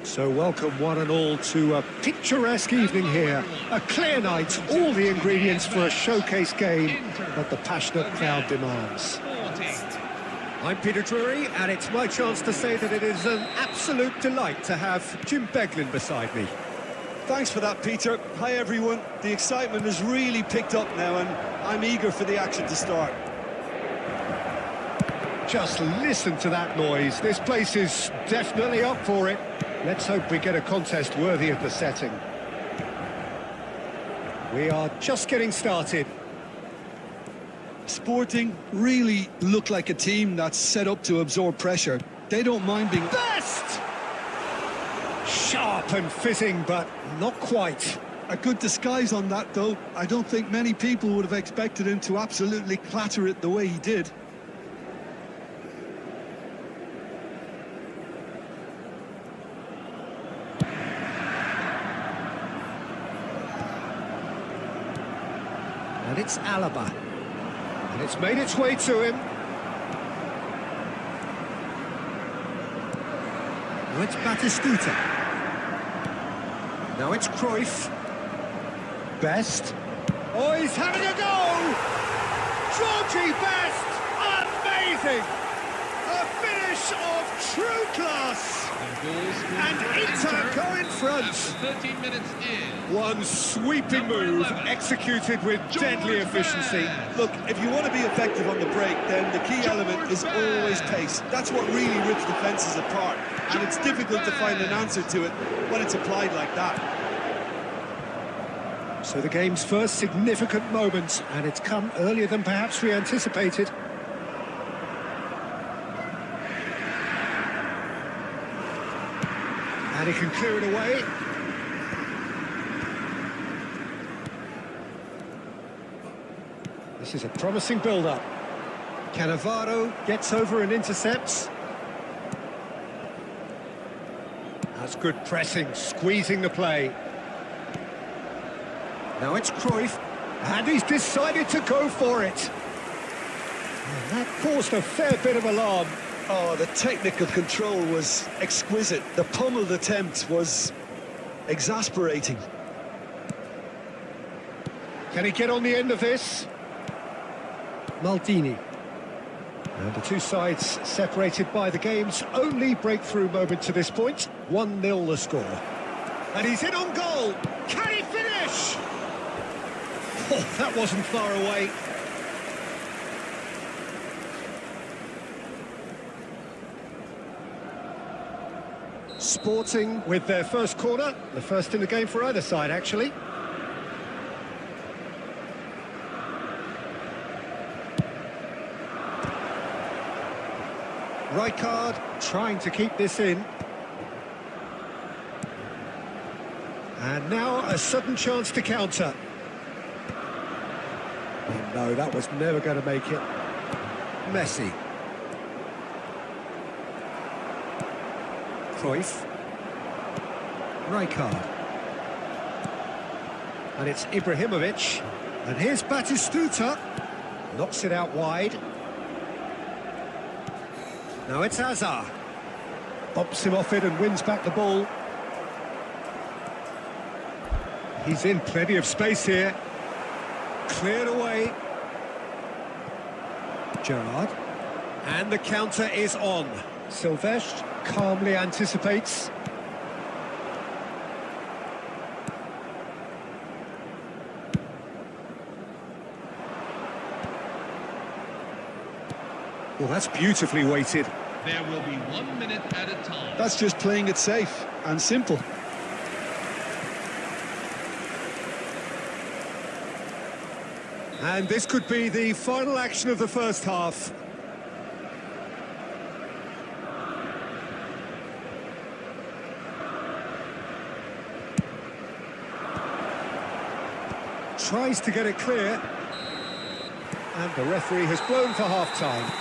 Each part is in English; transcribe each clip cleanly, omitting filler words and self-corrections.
So welcome one and all to a picturesque evening here. A clear night, all the ingredients for a showcase game that the passionate crowd demands. I'm Peter Drury, and it's my chance to say that it is an absolute delight to have Jim Beglin beside me. Thanks for that, Peter. Hi, everyone. The excitement has really picked up now, and I'm eager for the action to start. Just listen to that noise. This place is definitely up for it. Let's hope we get a contest worthy of the setting. We are just getting started. Sporting really look like a team that's set up to absorb pressure. They don't mind being... Best! Sharp and fitting, but not quite. A good disguise on that, though. I don't think many people would have expected him to absolutely clatter it the way he did. And it's Alaba. And it's made its way to him. Now it's Batistuta. Now it's Cruyff. Best. Oh, he's having a go! Georgie Best! Amazing! A finish of true class! And Inter go in front. 13 minutes in. One sweeping move, executed with deadly efficiency. Look, if you want to be effective on the break, then the key element is always pace. That's what really rips defences apart. And it's difficult to find an answer to it when it's applied like that. So the game's first significant moment, and it's come earlier than perhaps we anticipated. And he can clear it away. This This is a promising build-up. Cannavaro gets over and intercepts. That's good pressing, squeezing the play. Now it's Cruyff, and he's decided to go for it. And that caused a fair bit of alarm. Oh, the technical control was exquisite. The pummeled attempt was exasperating. Can he get on the end of this? Maldini. And the two sides separated by the game's only breakthrough moment to this point. 1-0 the score. And he's in on goal. Can he finish? Oh, that wasn't far away. Sporting with their first corner. The first in the game for either side, actually. Rijkaard trying to keep this in. And now a sudden chance to counter. Oh no, that was never going to make it. Messi. Cruyff. Rijkaard. And it's Ibrahimovic. And here's Batistuta. Knocks it out wide. Now it's Hazard. Bumps him off it and wins back the ball. He's in plenty of space here. Cleared away. Gerrard. And the counter is on. Silvestre calmly anticipates. Well, that's beautifully weighted. There will be 1 minute at a time. That's just playing it safe and simple. And this could be the final action of the first half. Tries to get it clear. And the referee has blown for half-time.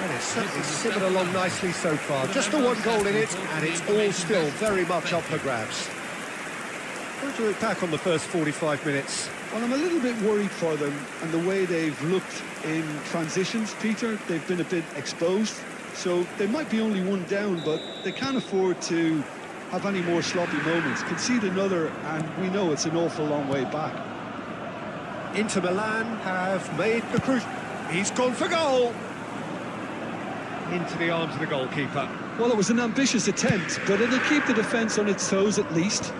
And it's certainly simmered along nicely so far. Just the one goal in it, and it's all still very much up for grabs. What do you look back on the first 45 minutes? Well, I'm a little bit worried for them and the way they've looked in transitions, Peter. They've been a bit exposed, so they might be only one down, but they can't afford to have any more sloppy moments. Concede another, and we know it's an awful long way back. Inter Milan have made the crucial... He's gone for goal! Into the arms of the goalkeeper. Well, it was an ambitious attempt, but it'll keep the defence on its toes at least.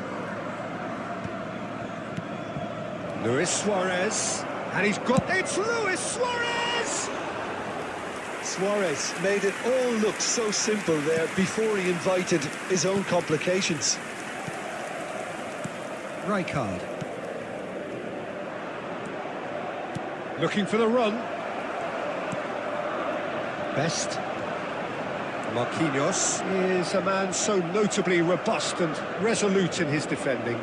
Luis Suarez, and he's got... It's Luis Suarez! Suarez made it all look so simple there before he invited his own complications. Rijkaard. Looking for the run. Best. Marquinhos is a man so notably robust and resolute in his defending.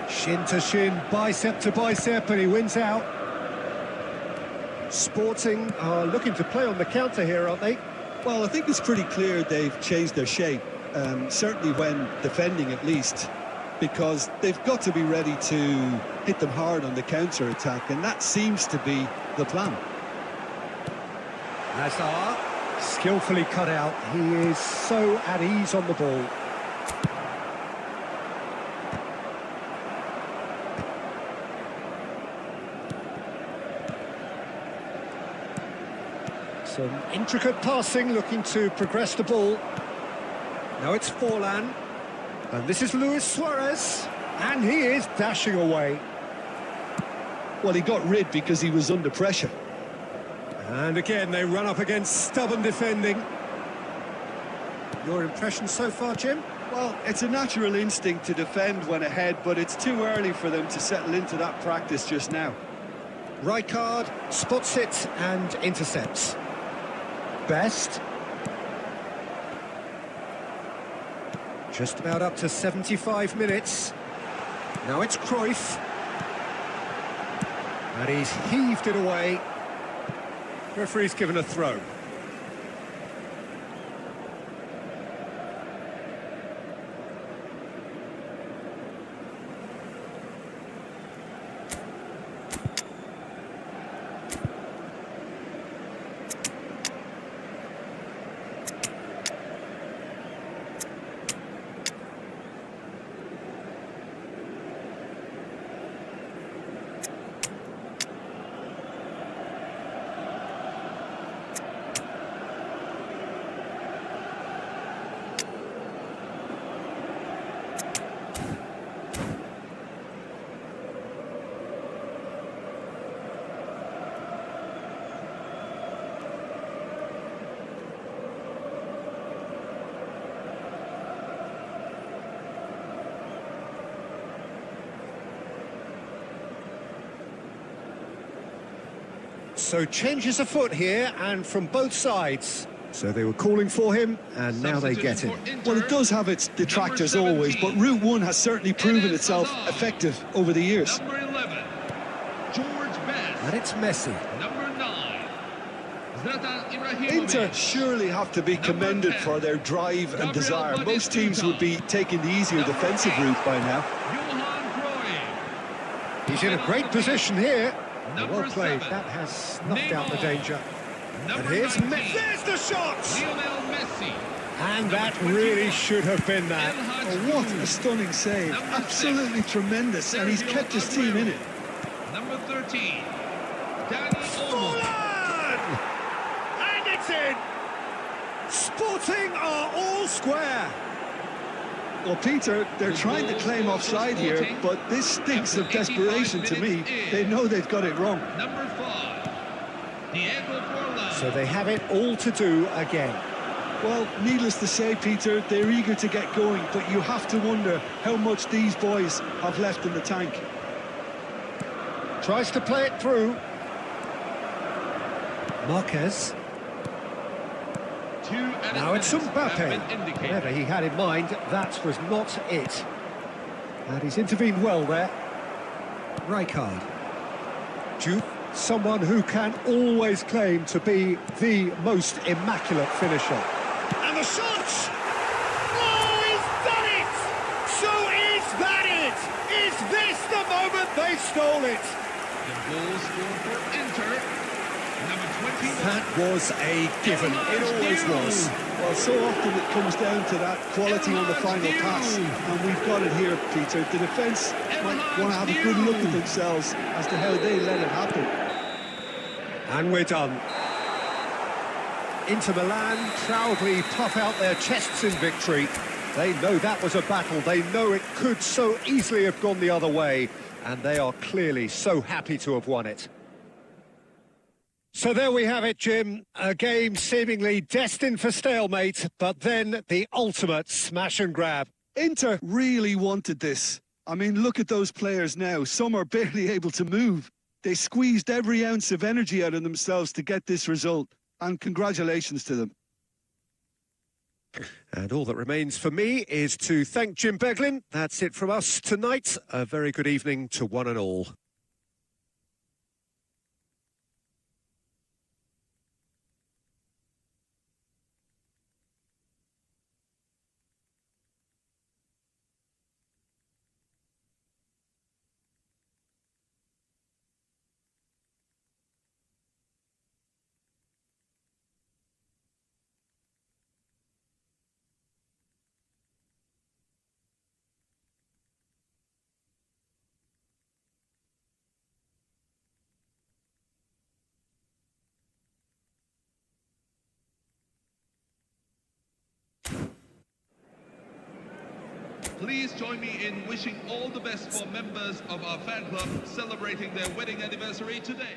Shin to shin, bicep to bicep, and he wins out. Sporting are looking to play on the counter here, aren't they? Well, I think it's pretty clear they've changed their shape, certainly when defending at least, because they've got to be ready to hit them hard on the counter-attack, and that seems to be the plan. Hazard, skillfully cut out. He is so at ease on the ball. Some intricate passing, looking to progress the ball. Now it's Forlan. And this is Luis Suarez. And he is dashing away. Well, he got rid because he was under pressure. And again, they run up against stubborn defending. Your impression so far, Jim? Well, it's a natural instinct to defend when ahead, but it's too early for them to settle into that practice just now. Rijkaard spots it and intercepts. Best. Just about up to 75 minutes. Now it's Cruyff. And he's heaved it away. Referee's given a throw. So changes afoot here, and from both sides. So they were calling for him, and now they get him. Well, it does have its detractors always, but Route 1 has certainly proven itself effective over the years. Number 11, George Best. And it's Messi. Number 9, Zlatan Ibrahimovic. Inter surely have to be commended for their drive and desire. Most teams would be taking the easier defensive route by now. Johan Cruyff. He's in a great position here. Number Well played, 7, that has snuffed out the danger. And Number here's 19, Messi. There's the shot! Lionel Messi. And that Number really 21, should have been that. Oh, what a stunning save. Number Absolutely 6, tremendous, and he's Sergio kept his team in it. Number 13, Danny Olmo. Fulan! And it's in! Sporting are all square. Well, Peter, they're trying to claim offside here, but this stinks of desperation to me. They know they've got it wrong. Number 5, Diego Forlan. So they have it all to do again. Well, needless to say, Peter, they're eager to get going, but you have to wonder how much these boys have left in the tank. Tries to play it through. Marquez. Now it's Mbappe. Whatever he had in mind, that was not it. And he's intervened well there. Rijkaard. Jude, someone who can always claim to be the most immaculate finisher. And the shot! Oh, he's done it! So is that it? Is this the moment they stole it? The goal scored for Inter. Number 21. That was a given. It always was. Well, so often it comes down to that quality on the final pass, and we've got it here, Peter. The defence might want to have a good look at themselves as to how they let it happen. And we're done. Inter Milan proudly puff out their chests in victory. They know that was a battle. They know it could so easily have gone the other way, and they are clearly so happy to have won it. So there we have it, Jim. A game seemingly destined for stalemate, but then the ultimate smash and grab. Inter really wanted this. I mean, look at those players now. Some are barely able to move. They squeezed every ounce of energy out of themselves to get this result, and congratulations to them. And all that remains for me is to thank Jim Beglin. That's it from us tonight. A very good evening to one and all. Please join me in wishing all the best for members of our fan club celebrating their wedding anniversary today.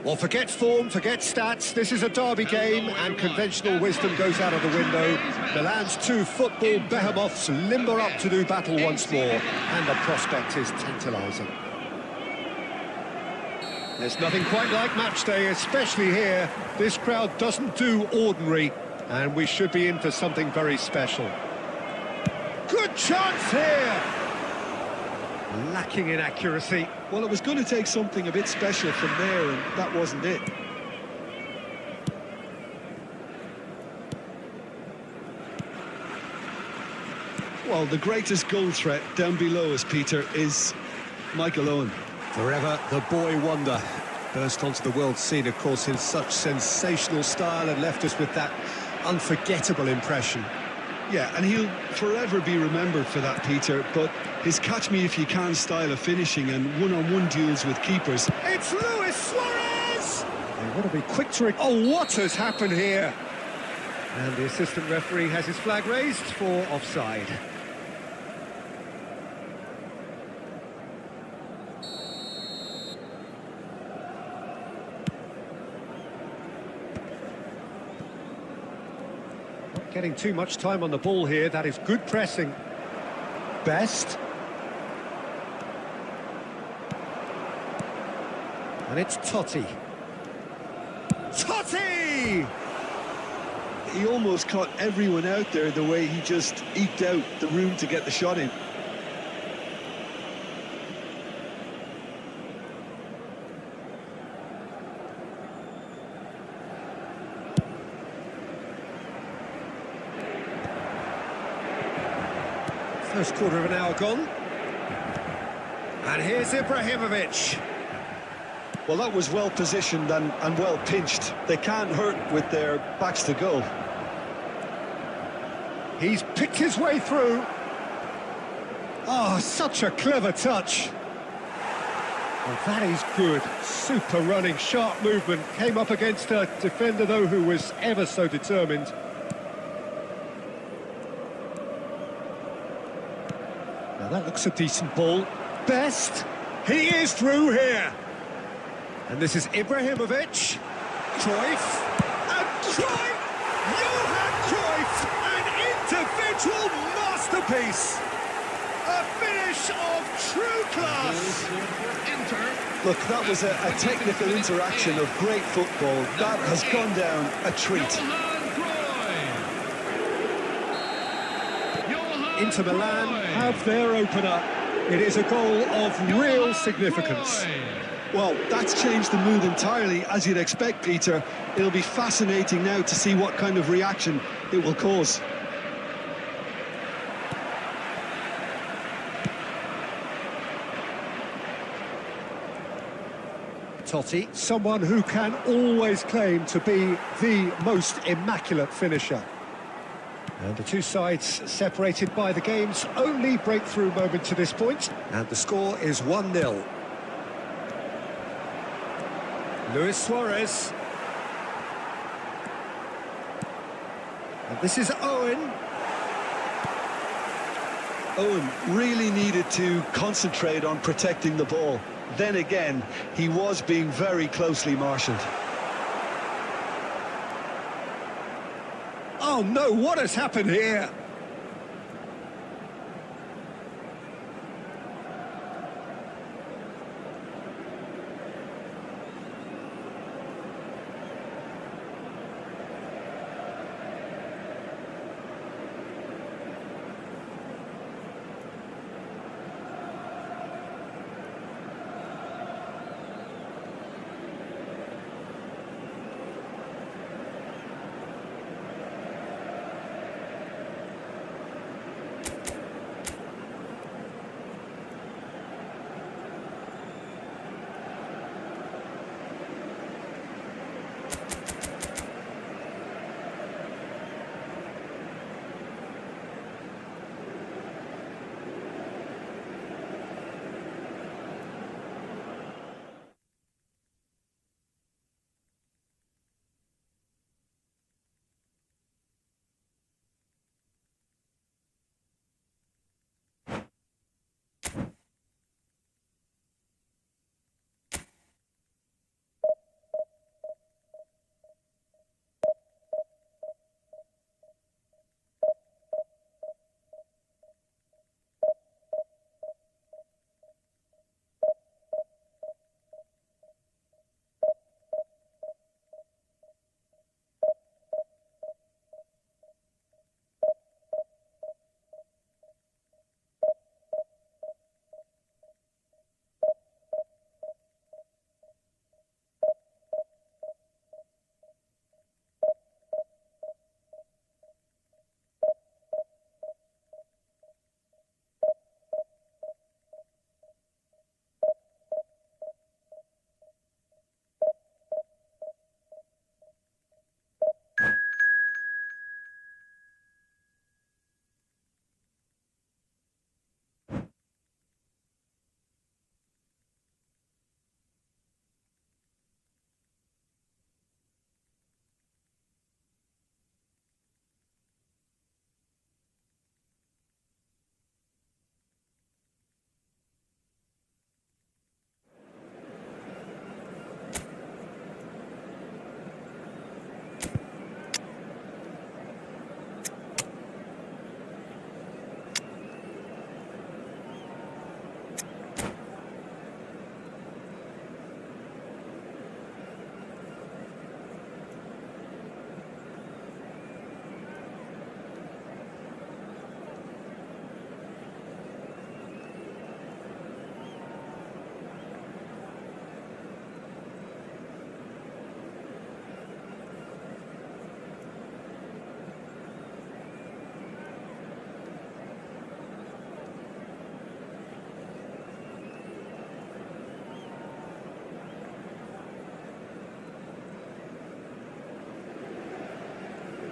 Well, forget form, forget stats. This is a derby game, and conventional wisdom goes out of the window. Milan's two football behemoths limber up to do battle once more, and the prospect is tantalising. There's nothing quite like match day, especially here. This crowd doesn't do ordinary, and we should be in for something very special. Good chance here! Lacking in accuracy. Well, it was going to take something a bit special from there, and that wasn't it. Well, the greatest goal threat down below us, Peter, is Michael Owen. Forever the boy wonder. Burst onto the world scene, of course, in such sensational style and left us with that unforgettable impression. Yeah, and he'll forever be remembered for that, Peter, but his catch-me-if-you-can style of finishing and one-on-one duels with keepers. It's Luis Suarez! They want to be quick to... Oh, what has happened here? And the assistant referee has his flag raised for offside. Not getting too much time on the ball here. That is good pressing. Best. And it's Totti. Totti! He almost caught everyone out there the way he just eked out the room to get the shot in. First quarter of an hour gone. And here's Ibrahimovic. Well, that was well positioned and well pinched. They can't hurt with their backs to goal. He's picked his way through. Oh, such a clever touch. Well, that is good. Super running, sharp movement. Came up against a defender, though, who was ever so determined. Now, that looks a decent ball. Best. He is through here. And this is Ibrahimovic. Cruyff. And Cruyff! Johan Cruyff! An individual masterpiece! A finish of true class! Look, that was a technical interaction of great football. That has gone down a treat. Inter Milan have their opener. It is a goal of real significance. Well, that's changed the mood entirely, as you'd expect, Peter. It'll be fascinating now to see what kind of reaction it will cause. Totti, someone who can always claim to be the most immaculate finisher. And the two sides separated by the game's only breakthrough moment to this point. And the score is 1-0. Luis Suarez. And this is Owen. Owen really needed to concentrate on protecting the ball. Then again, he was being very closely marshalled. Oh no, what has happened here?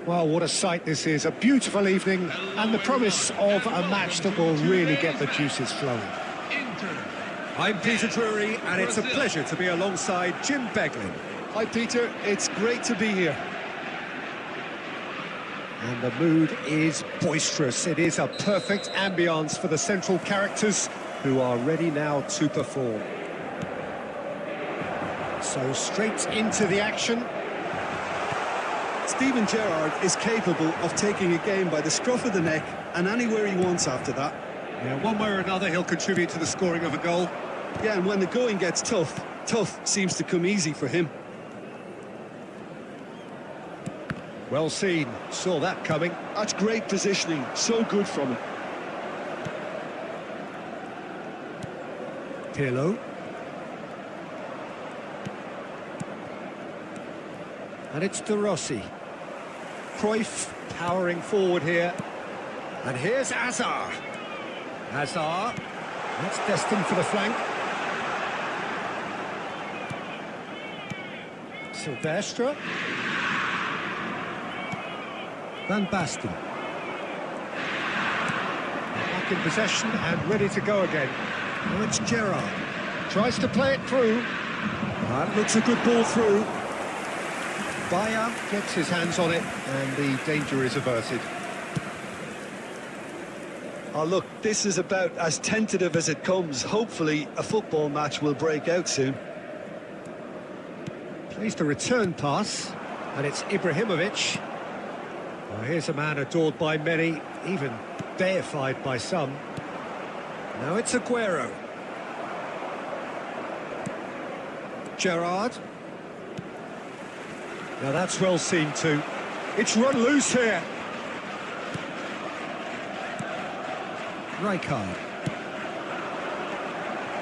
Well, what a sight this is. A beautiful evening and the promise of a match that will really get the juices flowing. I'm Peter Drury, and it's a pleasure to be alongside Jim Beglin. Hi, Peter. It's great to be here. And the mood is boisterous. It is a perfect ambience for the central characters who are ready now to perform. So straight into the action. Steven Gerrard is capable of taking a game by the scruff of the neck and anywhere he wants after that. Yeah, one way or another, he'll contribute to the scoring of a goal. Yeah, and when the going gets tough, tough seems to come easy for him. Well seen. Saw that coming. That's great positioning. So good from him. Pirlo. And it's De Rossi. Cruyff powering forward here. And here's Hazard. Hazard. That's destined for the flank. Silvestre. Van Basten. Back in possession and ready to go again. Oh, it's Gerrard. Tries to play it through. That looks a good ball through. Bayer gets his hands on it and the danger is averted. Oh, look, this is about as tentative as it comes. Hopefully, a football match will break out soon. Plays the return pass, and it's Ibrahimovic. Well, here's a man adored by many, even deified by some. Now it's Aguero. Gerrard. Now that's well seen too. It's run loose here. Rijkaard.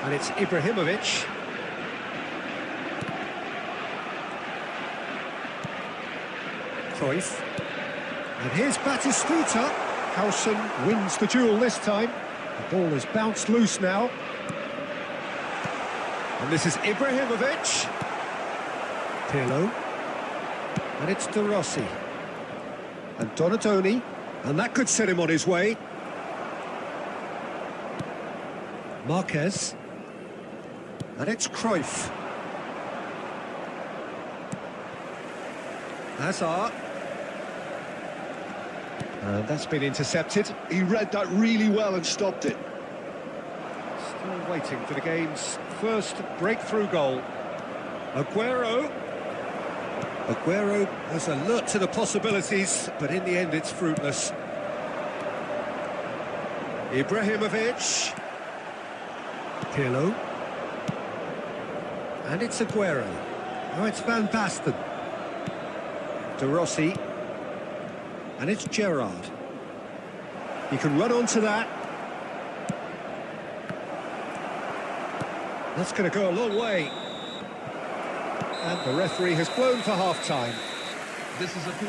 And it's Ibrahimovic. Cruyff. And here's Batistuta. Howson wins the duel this time. The ball is bounced loose now. And this is Ibrahimovic. Pirlo. And it's De Rossi. And Donatoni. And that could set him on his way. Marquez. And it's Cruyff. Hazard. And that's been intercepted. He read that really well and stopped it. Still waiting for the game's first breakthrough goal. Aguero. Aguero was alert to the possibilities, but in the end it's fruitless. Ibrahimovic. Pirlo. And it's Aguero. Oh, it's Van Basten. De Rossi. And it's Gerrard. He can run onto that. That's going to go a long way. And the referee has blown for half-time.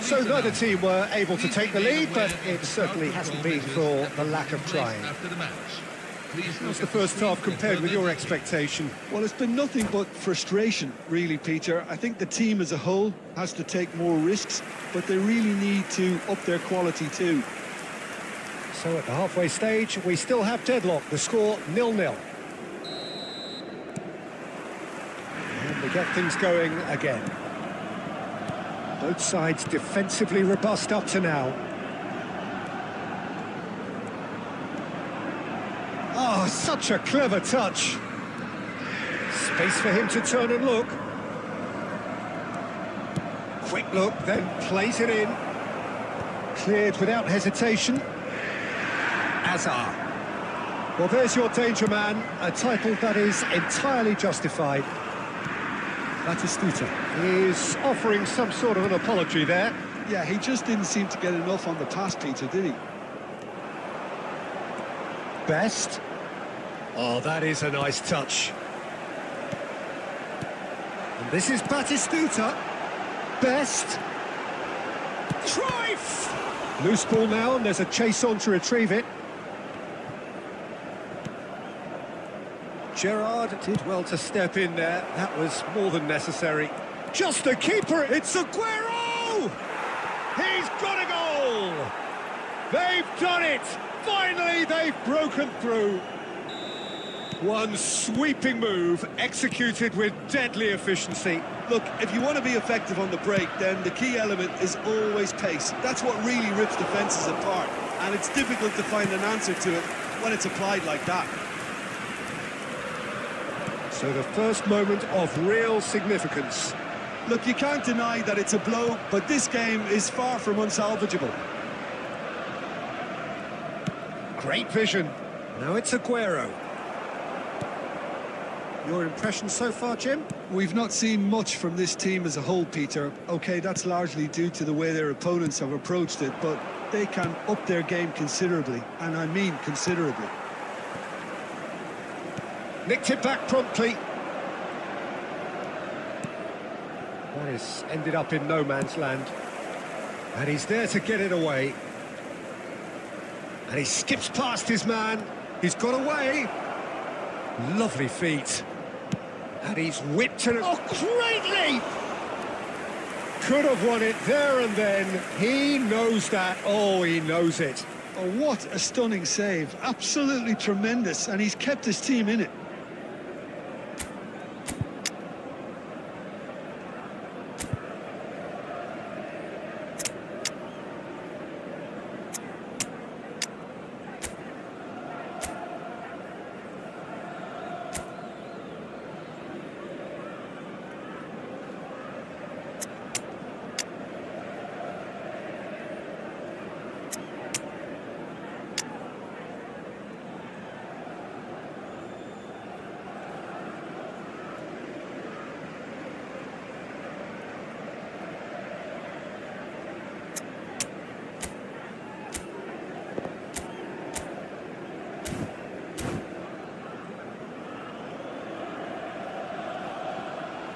So neither team were able to take the lead, but it certainly hasn't been for the lack of trying. How's the first half compared with your expectation? Well, it's been nothing but frustration, really, Peter. I think the team as a whole has to take more risks, but they really need to up their quality too. So at the halfway stage, we still have deadlock. The score 0-0. And we get things going again. Both sides defensively robust up to now. Oh, such a clever touch. Space for him to turn and look. Quick look, then plays it in. Cleared without hesitation. Hazard. Well, there's your danger man, a title that is entirely justified. Batistuta is offering some sort of an apology there. Yeah, he just didn't seem to get enough on the pass, Peter, did he? Best. Oh, that is a nice touch. And this is Batistuta. Best. Cruyff! Loose ball now, and there's a chase on to retrieve it. Gerrard did well to step in there. That was more than necessary. Just the keeper, it's Aguero! He He's got a goal! They've done it! Finally, they've broken through. One sweeping move, executed with deadly efficiency. Look, if you want to be effective on the break, then the key element is always pace. That's what really rips defences apart, and it's difficult to find an answer to it when it's applied like that. So the first moment of real significance. Look, you can't deny that it's a blow, but this game is far from unsalvageable. Great vision. Now it's Aguero. Your impression so far, Jim? We've not seen much from this team as a whole, Peter. OK, that's largely due to the way their opponents have approached it, but they can up their game considerably, and I mean considerably. Nicked it back promptly. That has ended up in no man's land. And he's there to get it away. And he skips past his man. He's got away. Lovely feet. And he's whipped it. Oh, great leap! Could have won it there and then. He knows that. Oh, he knows it. Oh, what a stunning save. Absolutely tremendous. And he's kept his team in it.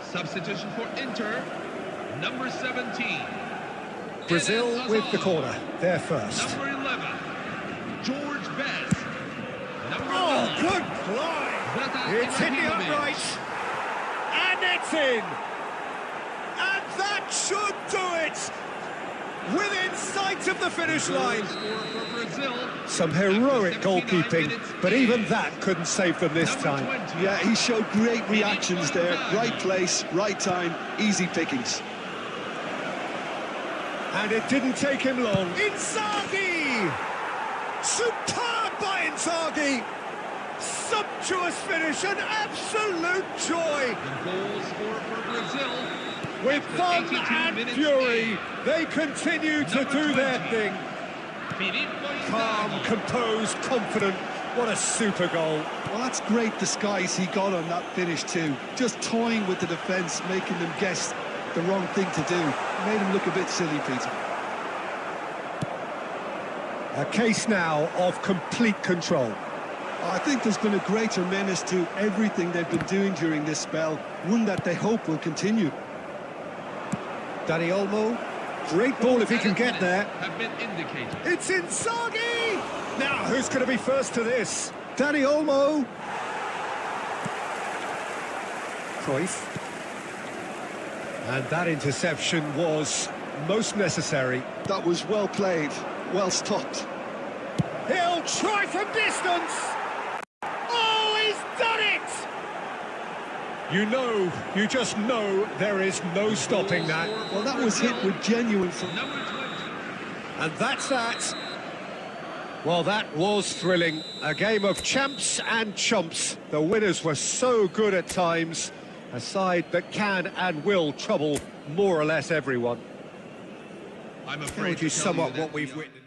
Substitution for Inter, number 17. Brazil with the corner. They're first. Number 11, George Best. Number Oh, 9, good fly! It's hit the upright. And it's in! And that should do it! Within sight of the finish line. For Brazil. Some heroic After 79 goalkeeping, minutes, but even that couldn't save them this number time. 20. Yeah, he showed great reactions there. Right place, right time, easy pickings. And it didn't take him long. Inzaghi! Superb by Inzaghi! Sumptuous finish, an absolute joy! The goal scorer for Brazil. With After fun 82 and minutes fury, in. they continue to Number do their 20. thing. Calm, Inzaghi. composed, confident. What a super goal. Well, that's great disguise he got on that finish too. Just toying with the defence, making them guess the wrong thing to do. Made him look a bit silly, Peter. A case now of complete control. I think there's been a greater menace to everything they've been doing during this spell, one that they hope will continue. Dani Olmo, great ball if he can get there. Have been indicated. It's Inzaghi! Now, who's going to be first to this? Dani Olmo. Cruyff. And that interception was most necessary. That was well played, well stopped. He'll try from distance! Oh, he's done it! You just know there is no stopping that. Well, that was hit with genuine... Number 20. And that's that. Well, that was thrilling. A game of champs and chumps. The winners were so good at times. A side that can and will trouble more or less everyone. I'm How afraid would you to tell sum up that what we've the- witnessed?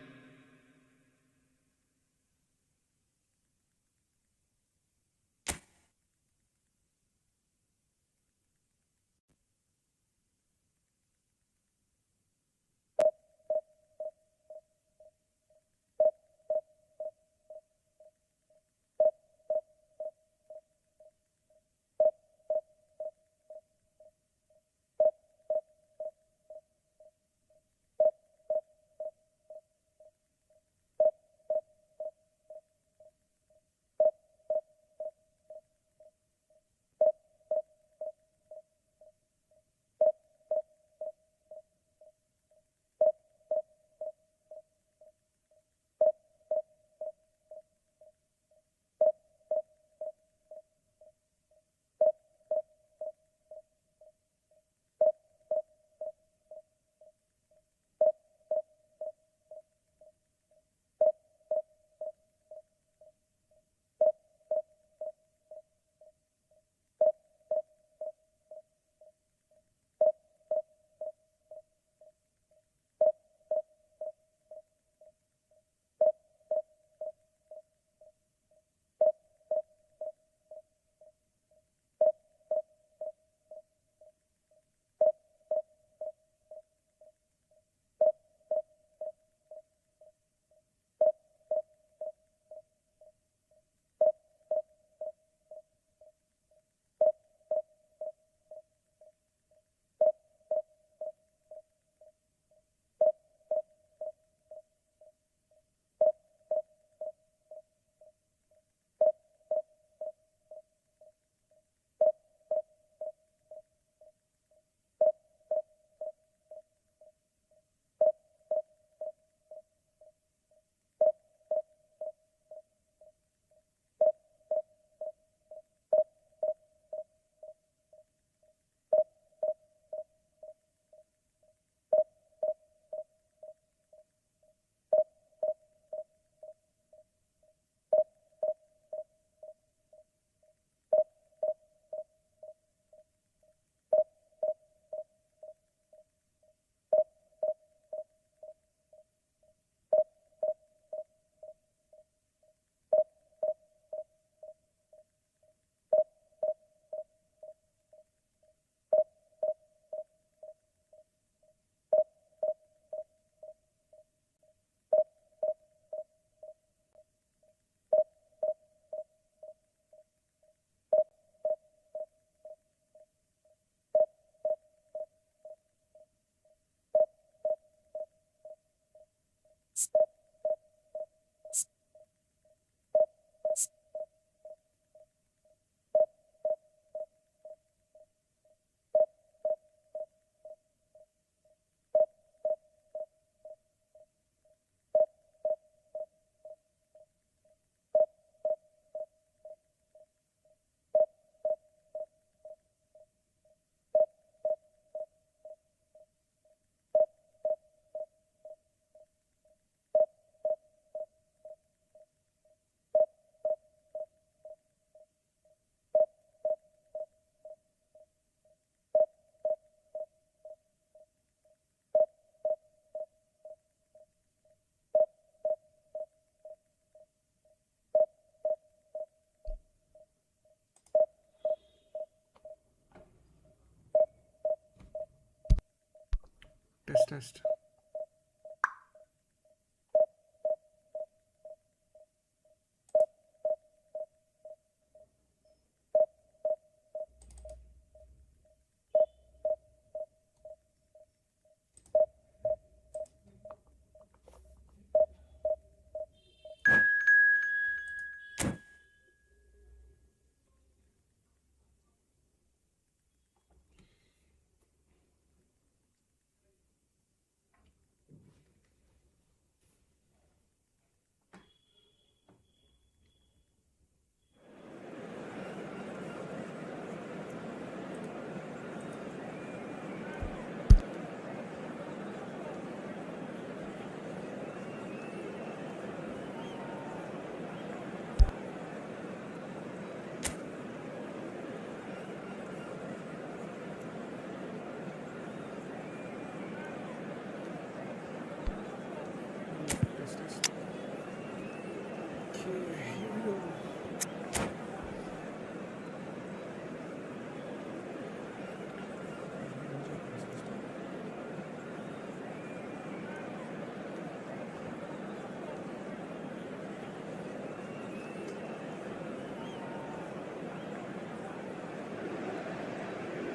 Test.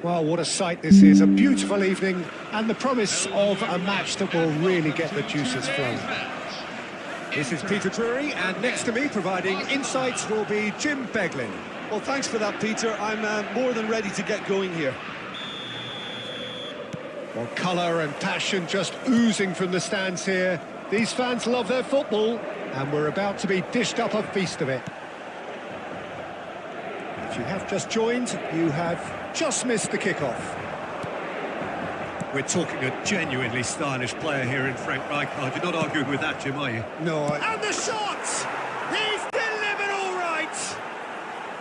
Well, what a sight this is. A beautiful evening and the promise of a match that will really get the juices flowing. This is Peter Drury, and next to me, providing insights, will be Jim Beglin. Well, thanks for that, Peter. I'm more than ready to get going here. Well, colour and passion just oozing from the stands here. These fans love their football, and we're about to be dished up a feast of it. If you have just joined, you have just missed the kickoff. We're talking a genuinely stylish player here in Frank Rijkaard. You're not arguing with that, Jim, are you? No, And the shot! He's delivered all right!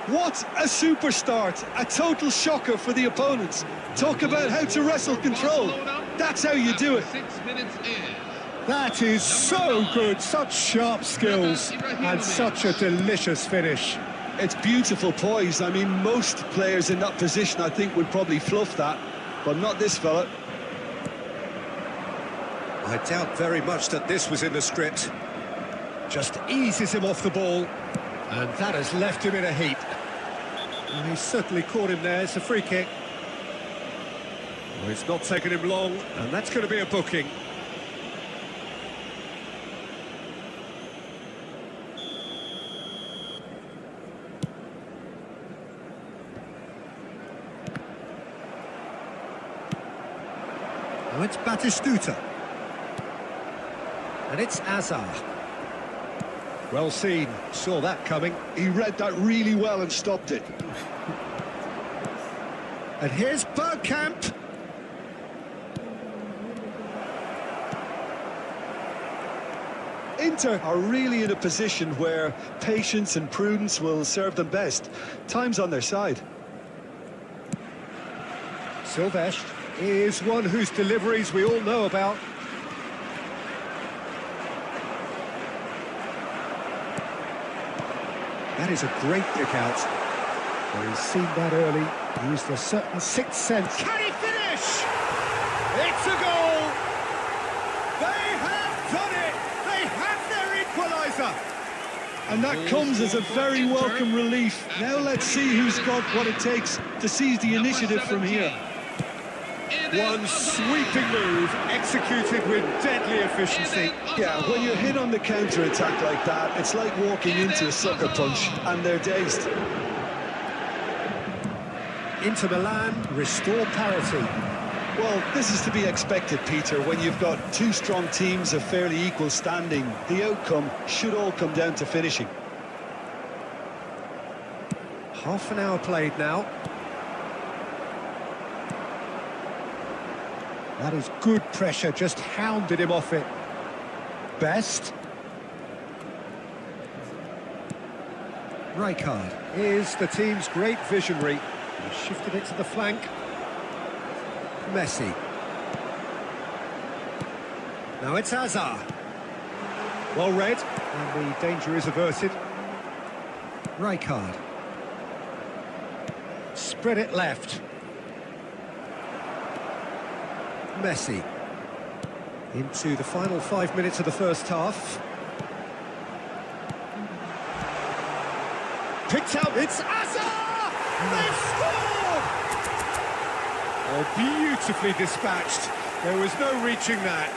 What a super start. A total shocker for the opponents. Talk about how to wrestle control. That's how you do it. 6 minutes is. that is so good. Such sharp skills and such a delicious finish. It's beautiful poise. I mean, most players in that position, I think, would probably fluff that, but not this fella. I doubt very much that this was in the script. Just eases him off the ball, and that has left him in a heap. And he's certainly caught him there. It's a free kick. Well, it's not taken him long, and that's going to be a booking. Now it's Batistuta. And it's Azar. Well seen, saw that coming. He read that really well and stopped it. And here's Bergkamp. Inter are really in a position where patience and prudence will serve them best. Time's on their side. Silvestre is one whose deliveries we all know about. That is a great kick out. Well, he's seen that early, used a certain sixth sense. Can he finish? It's a goal! They have done it! They have their equaliser! And that comes as a very welcome relief. Now let's see who's got what it takes to seize the initiative from here. One sweeping move, executed with deadly efficiency. Yeah, when you're hit on the counter-attack like that, it's like walking into a sucker punch, and they're dazed. Inter Milan restore parity. Well, this is to be expected, Peter. When you've got two strong teams of fairly equal standing, the outcome should all come down to finishing. Half an hour played now. That is good pressure, just hounded him off it. Best. Rijkaard is the team's great visionary. He shifted it to the flank. Messi. Now it's Azar. Well read, and the danger is averted. Rijkaard. Spread it left. Messi. Into the final 5 minutes of the first half. Picked out, it's Azar! They've scored! Oh, beautifully dispatched. There was no reaching that.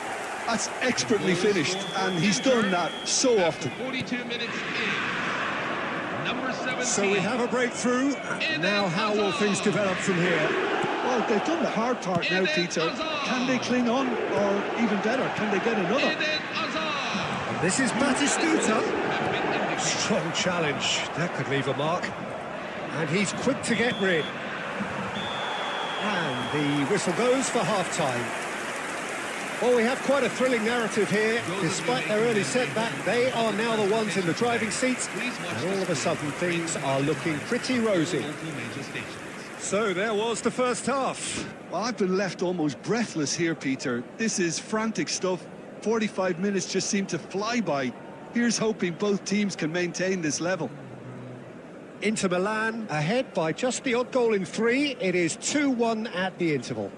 That's expertly finished, and he's done that so often. 42 minutes in. Number 17. So we have a breakthrough. Now how will things develop from here? Well, they've done the hard part now, Peter. Can they cling on, or even better, can they get another? And this is Batistuta. Strong challenge. That could leave a mark. And he's quick to get rid. And the whistle goes for half-time. Well, we have quite a thrilling narrative here. Despite their early setback, they are now the ones in the driving seats. And all of a sudden, things are looking pretty rosy. So there was the first half. Well, I've been left almost breathless here, Peter. This is frantic stuff. 45 minutes just seem to fly by. Here's hoping both teams can maintain this level. Inter Milan ahead by just the odd goal in 3. It is 2-1 at the interval.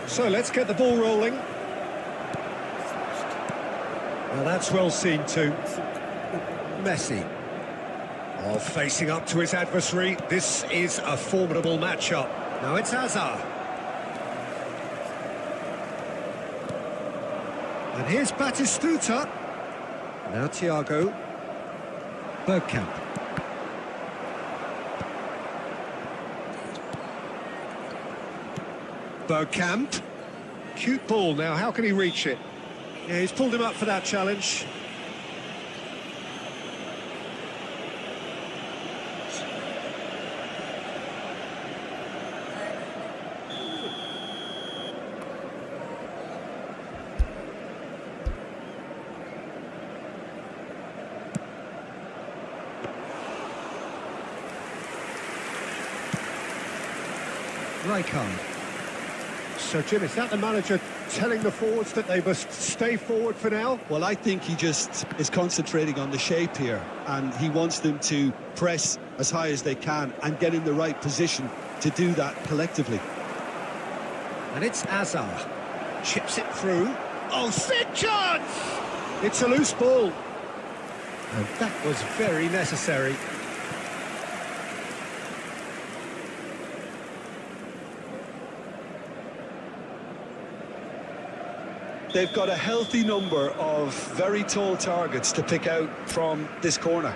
So let's get the ball rolling. Well, that's well seen too. Messi. Oh, facing up to his adversary. This is a formidable matchup. Now it's Hazard. And here's Batistuta. Now Thiago. Bergkamp. Bergkamp. Cute ball now, how can he reach it? Yeah, he's pulled him up for that challenge. Blackyy. So, Jim, is that the manager telling the forwards that they must stay forward for now? Well, I think he just is concentrating on the shape here, and he wants them to press as high as they can and get in the right position to do that collectively. And it's Azar. Chips it through. Oh, sick chance! It's a loose ball. And that was very necessary. They've got a healthy number of very tall targets to pick out from this corner.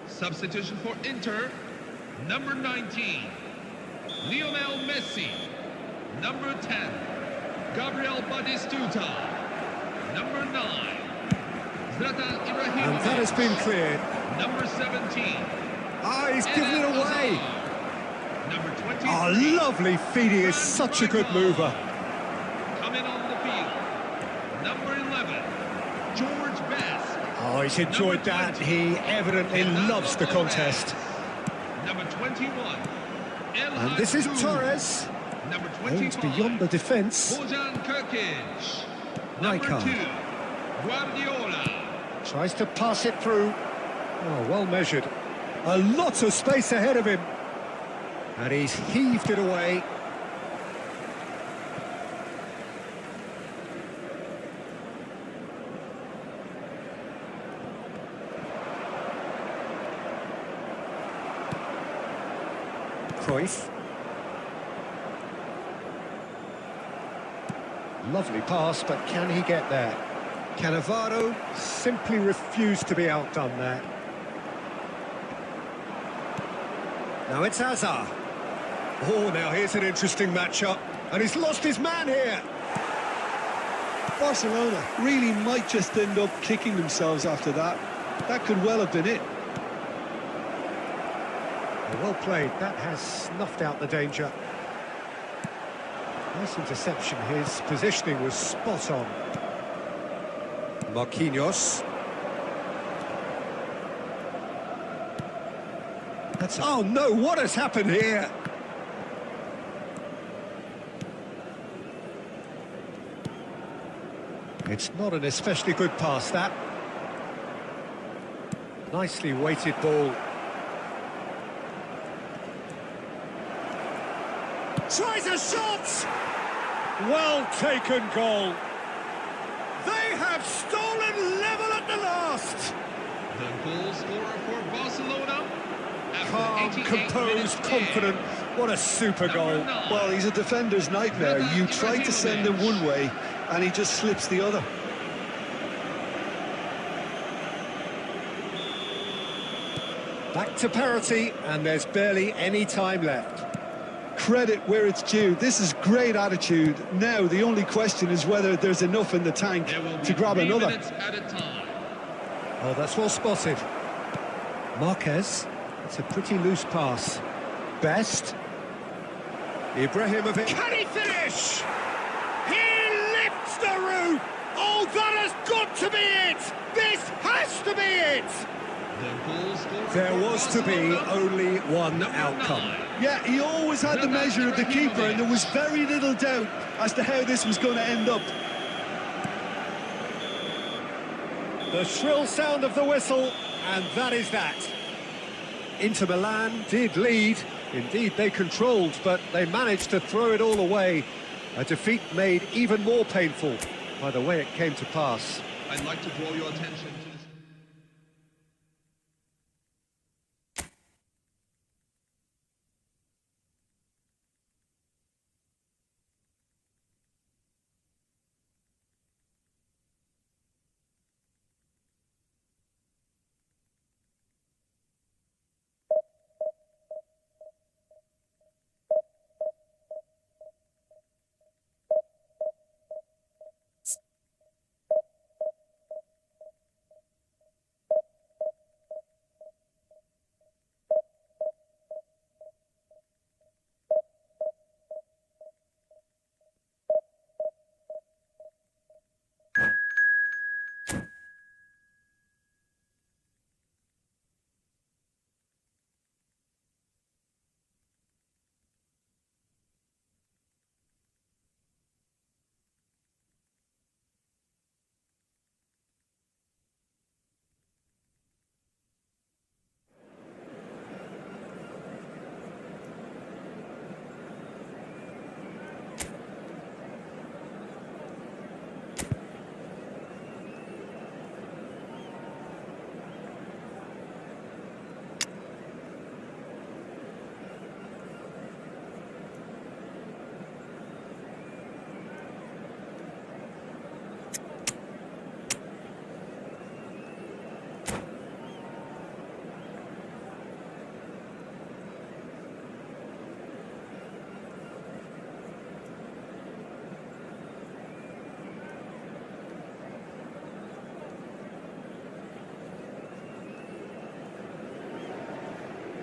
Substitution for Inter, number 19, Lionel Messi. Number 10, Gabriel Batistuta. Number 9, Zlatan Ibrahimovic. And that has been cleared. Number 17. Ah, he's given it away. Number 23. Oh, lovely feeding is such a good mover. Coming on the field. Number 11, George Best. Oh, he's enjoyed that. He evidently loves the contest. Number 21, El And this is Haddoud. Torres. Number Aimed 25. beyond the defence. Bojan Kirkic. Number Rijkaard 2. Guardiola. Tries to pass it through. Oh, well measured. A lot of space ahead of him. And he's heaved it away. Cruyff. Lovely pass, but can he get there? Cannavaro simply refused to be outdone there. Now it's Hazard. Oh, now here's an interesting matchup. And he's lost his man here. Barcelona really might just end up kicking themselves after that. That could well have been it. Well played. That has snuffed out the danger. Nice interception. His positioning was spot on. Marquinhos. That's... Oh, no! What has happened here? It's not an especially good pass, that. Nicely weighted ball. Tries a shot! Well taken goal. They have stolen level at the last. The goal scorer for Barcelona. Calm, composed, confident. What a super goal. Well, he's a defender's nightmare. You try to send him one way, and he just slips the other. Back to parity, and there's barely any time left. Credit where it's due. This is great attitude. Now, the only question is whether there's enough in the tank to grab 3 another. minutes at a time. Oh, that's well spotted. Marquez. It's a pretty loose pass. Best. Ibrahimovic. Can he finish? He lifts the roof! Oh, that has got to be it! This has to be it! The goal scorer There for was to be Barcelona, only one number outcome. 9. Yeah, he always had the measure of the keeper, and there was very little doubt as to how this was going to end up. The shrill sound of the whistle, and that is that. Inter Milan did lead. Indeed, they controlled, but they managed to throw it all away. A defeat made even more painful by the way it came to pass. I'd like to draw your attention to this.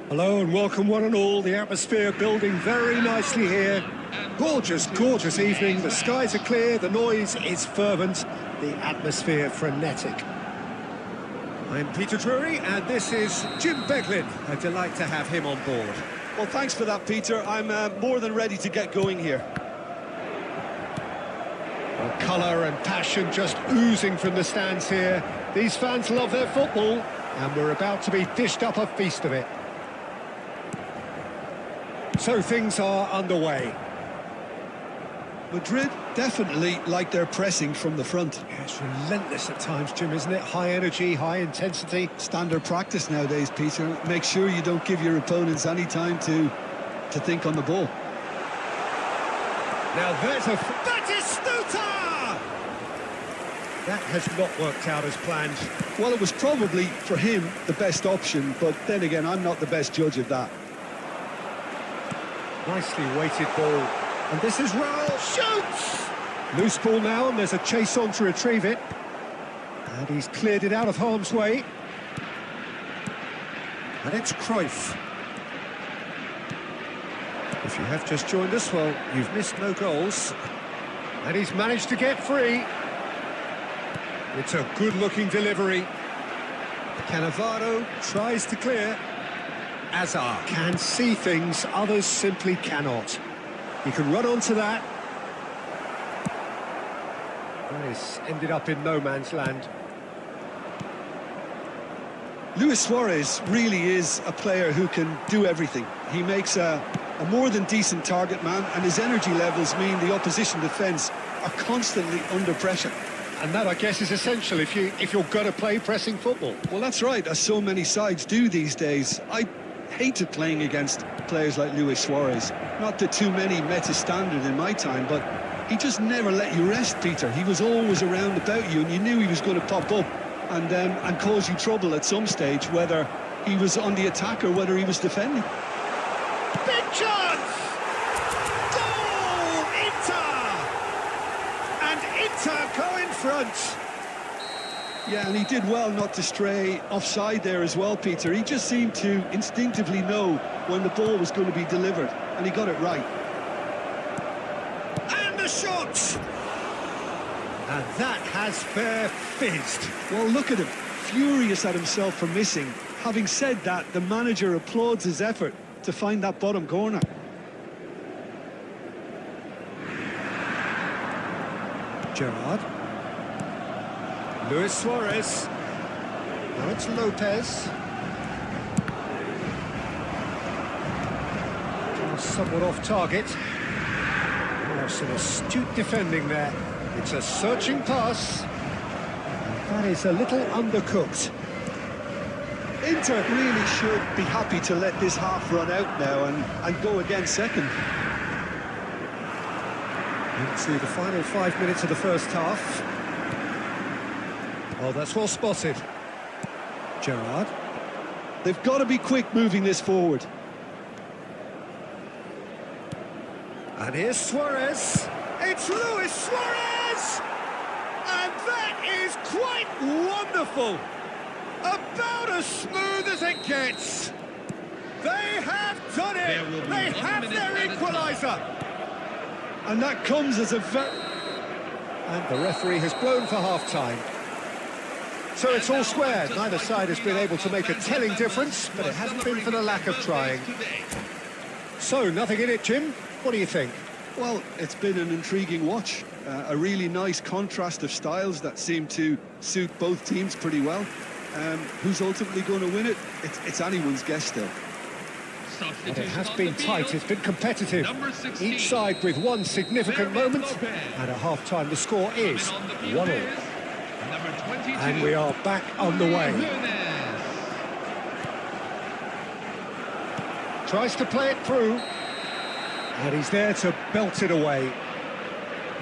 Hello and welcome one and all. The atmosphere building very nicely here. Gorgeous, gorgeous evening. The skies are clear, the noise is fervent, the atmosphere frenetic. I'm Peter Drury and this is Jim Beglin. A delight to have him on board. Well, thanks for that, Peter. I'm more than ready to get going here. Well, colour and passion just oozing from the stands here. These fans love their football, and we're about to be dished up a feast of it. So things are underway. Madrid definitely like their pressing from the front. Yeah, it's relentless at times, Jim, isn't it? High energy, high intensity. Standard practice nowadays, Peter. Make sure you don't give your opponents any time to think on the ball. Now there's a... That is Stuta! That has not worked out as planned. Well, it was probably, for him, the best option, but then again, I'm not the best judge of that. Nicely weighted ball. And this is Raul. Shoots! Loose ball now, and there's a chase on to retrieve it. And he's cleared it out of harm's way. And it's Cruyff. If you have just joined us, well, you've missed no goals. And he's managed to get free. It's a good-looking delivery. Cannavaro tries to clear. Azar can see things others simply cannot. He can run onto that. That is ended up in no man's land. Luis Suarez really is a player who can do everything. He makes a more than decent target man, and his energy levels mean the opposition defence are constantly under pressure. And that, I guess, is essential if you're going to play pressing football. Well, that's right, as so many sides do these days. I hated playing against players like Luis Suarez. Not that too many met his standard in my time, but he just never let you rest, Peter. He was always around about you, and you knew he was going to pop up and cause you trouble at some stage, whether he was on the attack or whether he was defending. Big chance! Goal! Inter! And Inter go in front. Yeah, and he did well not to stray offside there as well, Peter. He just seemed to instinctively know when the ball was going to be delivered, and he got it right. And the shot! And that has fair fizzed. Well, look at him, furious at himself for missing. Having said that, the manager applauds his effort to find that bottom corner. Gerrard. Luis Suarez. Now it's Lopez. Somewhat off target. Oh, some astute defending there. It's a searching pass. That is a little undercooked. Inter really should be happy to let this half run out now and go again second. Into the final 5 minutes of the first half. Oh, that's well spotted. Gerrard. They've got to be quick moving this forward. And here's Suarez. It's Luis Suarez! And that is quite wonderful. About as smooth as it gets. They have done it. They have their equaliser. And that comes as a very... And the referee has blown for half-time. So it's all squared. Neither side has been able to make a telling difference, but it hasn't been for the lack of trying. So, nothing in it, Jim. What do you think? Well, it's been an intriguing watch. A really nice contrast of styles that seem to suit both teams pretty well. Who's ultimately going to win it? It's anyone's guess still. But it has been tight, it's been competitive. Each side with one significant moment, and at half-time the score is 1-1. And we are back underway. Tries to play it through, and he's there to belt it away.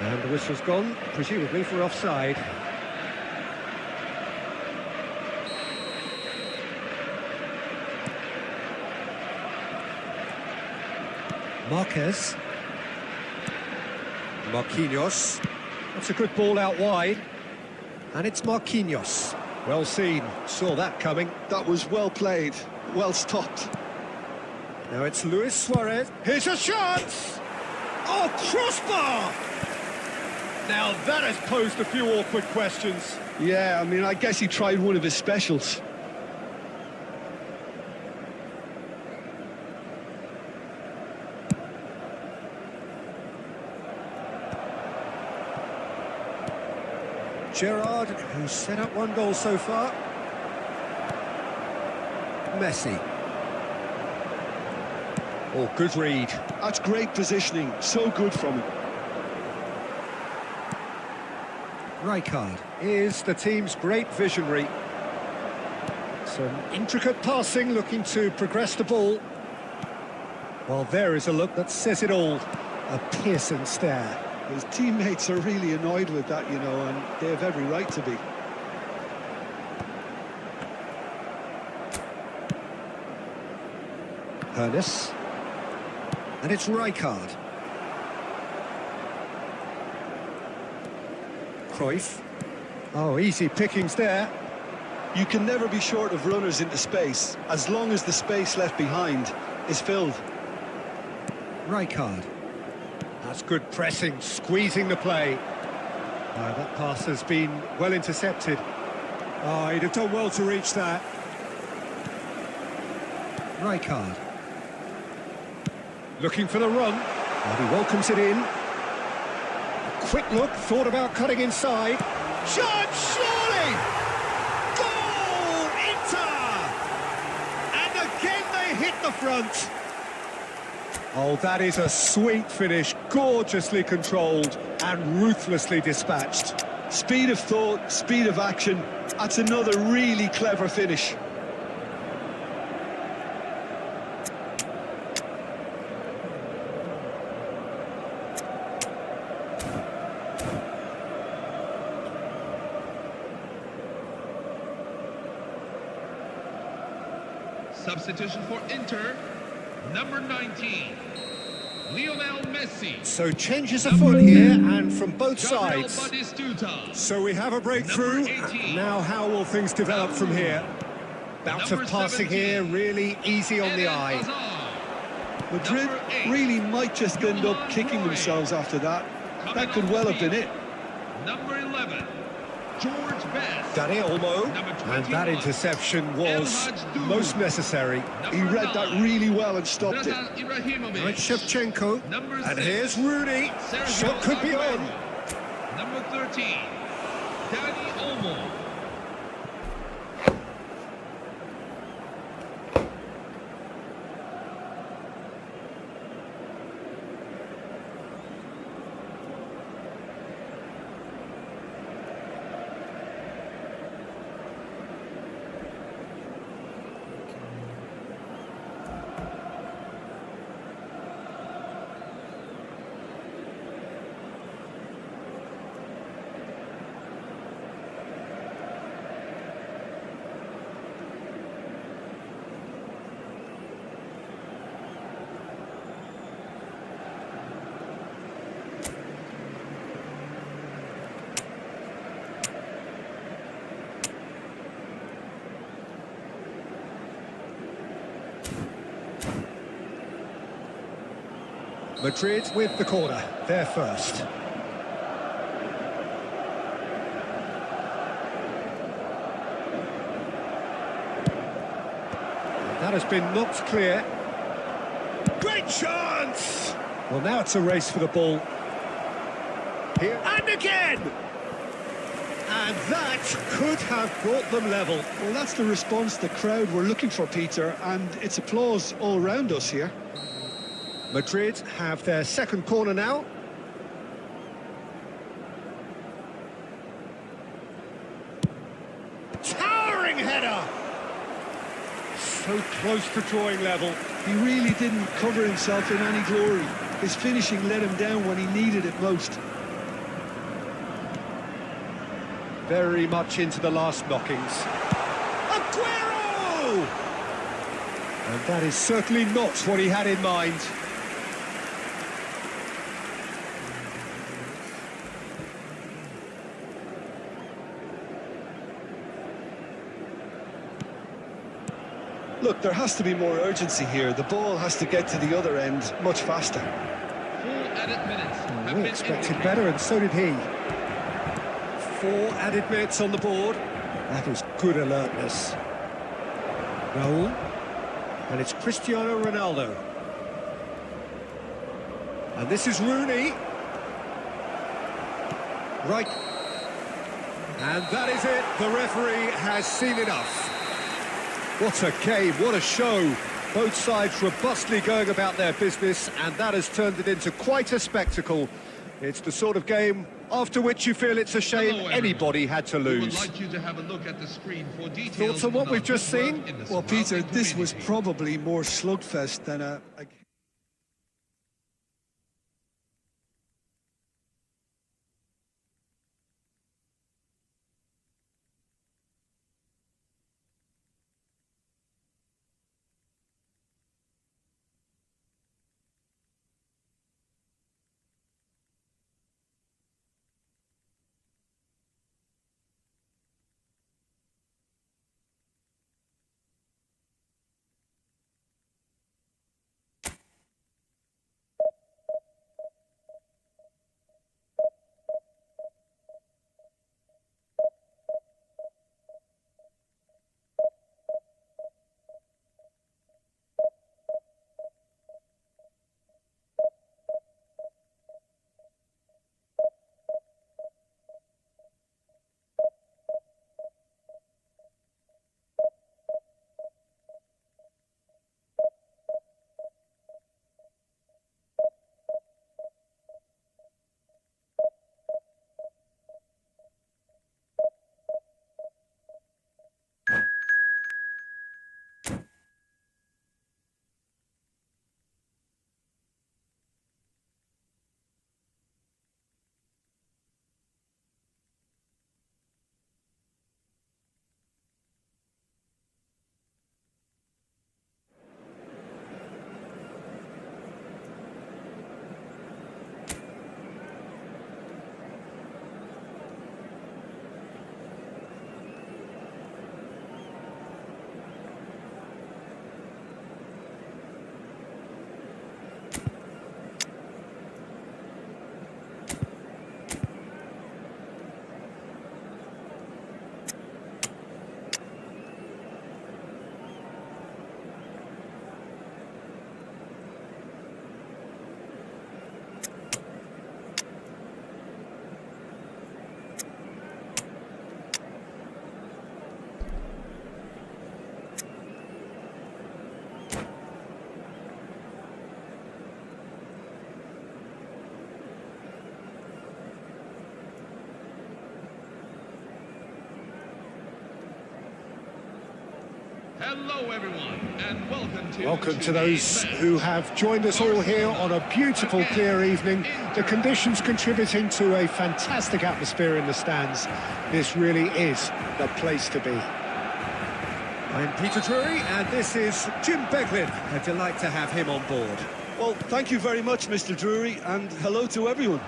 And the whistle's gone, presumably for offside. Marquinhos. That's a good ball out wide. And it's Marquinhos. Well seen. Saw that coming. That was well played. Well stopped. Now it's Luis Suarez. Here's a chance! Oh, crossbar! Now that has posed a few awkward questions. Yeah, I mean, I guess he tried one of his specials. Gerrard, who's set up one goal so far. Messi. Oh, good read. That's great positioning, so good from him. Rijkaard is the team's great visionary. Some intricate passing, looking to progress the ball. Well, there is a look that says it all. A piercing stare. His teammates are really annoyed with that, you know, and they have every right to be. Hernes. And it's Rijkaard. Cruyff. Oh, easy pickings there. You can never be short of runners into space, as long as the space left behind is filled. Rijkaard. That's good pressing, squeezing the play. That pass has been well intercepted. Oh, he'd have done well to reach that. Rijkaard. Looking for the run. And he welcomes it in. A quick look, thought about cutting inside. Shot, surely! Goal! Inter! And again they hit the front. Oh, that is a sweet finish, gorgeously controlled and ruthlessly dispatched. Speed of thought, speed of action. That's another really clever finish. Substitution for Inter, number 19, Lionel Messi. So changes afoot here, and from both Gabriel sides. Batistuta. So we have a breakthrough. Number 18. Now how will things develop from here? Bout Number of passing 17. here, really easy on the Eden eye. Hazard. Madrid Number 8. really might just end up kicking Roy. themselves after that. Coming That could on well the have been field. it. Number 11, George Best. Dani Olmo, Number and that 21. interception was El Hadj most necessary. Number He read 9, that really well and stopped it. Zlatan Ibrahimovic. Right, Shevchenko, Number and 6, here's Rooney. Sergio Shot could be Aguero. on. Number 13, Dani Olmo. Madrid with the corner, they're first. That has been knocked clear. Great chance! Well, now it's a race for the ball. Here. And again! And that could have brought them level. Well, that's the response the crowd were looking for, Peter, and it's applause all round us here. Madrid have their second corner now. Towering header! So close to drawing level. He really didn't cover himself in any glory. His finishing let him down when he needed it most. Very much into the last knockings. Aguero! And that is certainly not what he had in mind. Look, there has to be more urgency here. The ball has to get to the other end much faster. 4 added minutes have We been expected indicated. better, and so did he. 4 added minutes on the board. That was good alertness. Raul. And it's Cristiano Ronaldo. And this is Rooney. Right. And that is it. The referee has seen enough. What a game, what a show. Both sides robustly going about their business, and that has turned it into quite a spectacle. It's the sort of game after which you feel it's a shame anybody had to We would lose. like you to have a look at the screen for details. Thoughts on what we've just seen? Well, Peter, this was probably more slugfest than a Hello, everyone, and Welcome to those who have joined us all here on a beautiful, clear evening. The conditions contributing to a fantastic atmosphere in the stands. This really is the place to be. I'm Peter Drury, and this is Jim Beglin. A delight to have him on board. Well, thank you very much, Mr. Drury, and hello to everyone.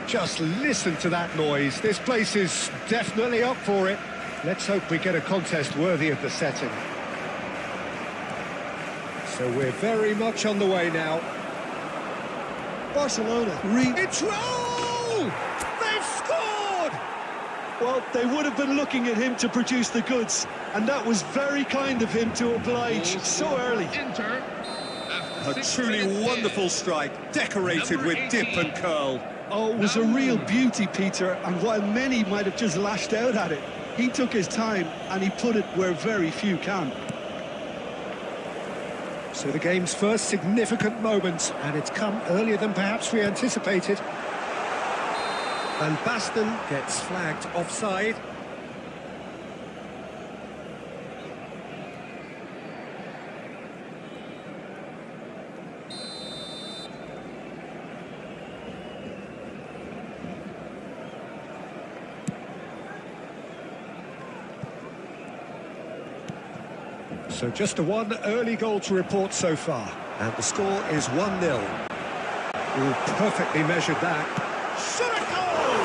Just listen to that noise. This place is definitely up for it. Let's hope we get a contest worthy of the setting. So we're very much on the way now. Barcelona. It's roll! They've scored! Well, they would have been looking at him to produce the goods, and that was very kind of him to oblige so early. A truly wonderful strike, decorated with dip and curl. Oh, it was a real beauty, Peter, and while many might have just lashed out at it, he took his time and he put it where very few can. So the game's first significant moment, and it's come earlier than perhaps we anticipated. And Baston gets flagged offside. So just the one early goal to report so far. And the score is 1-0. Ooh, perfectly measured that. Shot a goal!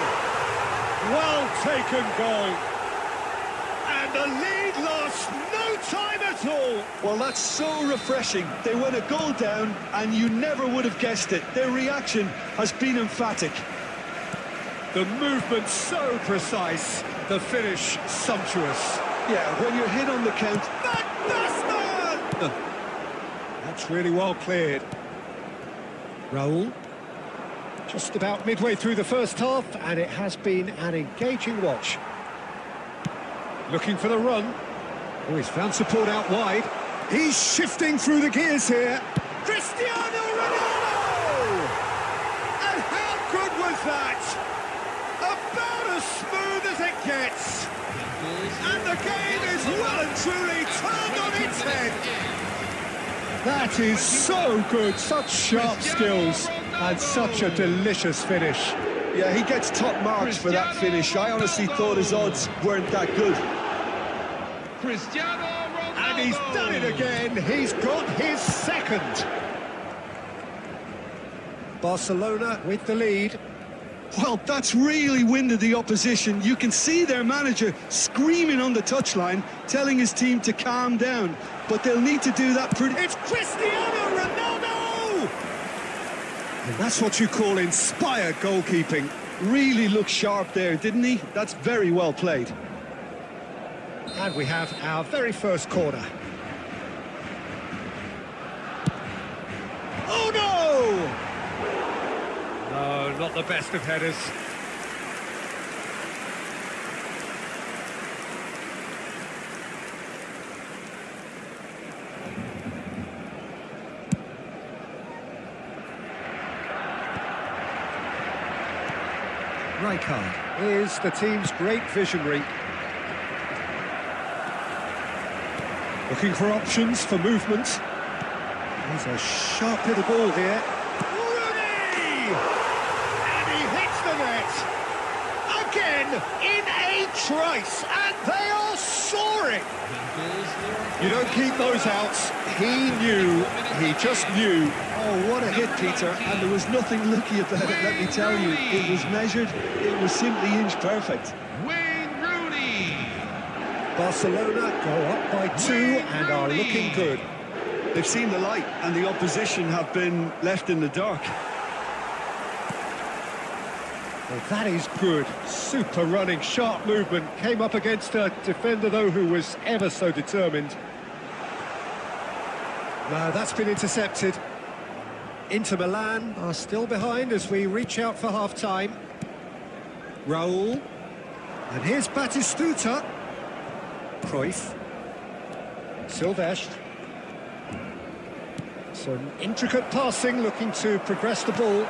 Well taken goal. And the lead lost no time at all. Well, that's so refreshing. They went a goal down and you never would have guessed it. Their reaction has been emphatic. The movement so precise, the finish sumptuous. Yeah, when you're hit on the count... That's really well cleared. Raul. Just about midway through the first half, and it has been an engaging watch. Looking for the run. Oh, he's found support out wide. He's shifting through the gears here. Cristiano Ronaldo! And how good was that? About as smooth as it gets. And the game is well and truly turned on its head. That is so good, such sharp skills, and such a delicious finish. Yeah, he gets top marks for that finish. I honestly thought his odds weren't that good. Cristiano Ronaldo. And he's done it again, he's got his second. Barcelona with the lead. Well, that's really winded the opposition. You can see their manager screaming on the touchline, telling his team to calm down. But they'll need to do that pretty... It's Cristiano Ronaldo! And that's what you call inspired goalkeeping. Really looked sharp there, didn't he? That's very well played. And we have our very first corner. Oh no! No, not the best of headers. Blackyy is the team's great visionary. Looking for options for movement. There's a sharp little ball here. Rooney! And he hits the net. Again, in a trice. And they are soaring. You don't keep those outs. He knew. He just knew. Oh, what a hit, Peter. And there was nothing lucky about it, let me tell you. It was measured. It was simply inch perfect. Wayne Rooney. Barcelona go up by 2 and are looking good. They've seen the light, and the opposition have been left in the dark. Well, that is good. Super running, sharp movement. Came up against a defender, though, who was ever so determined. Now, that's been intercepted. Inter Milan are still behind as we reach out for half-time. Raul. And here's Batistuta. Cruyff. Silvestre. Some intricate passing, looking to progress the ball.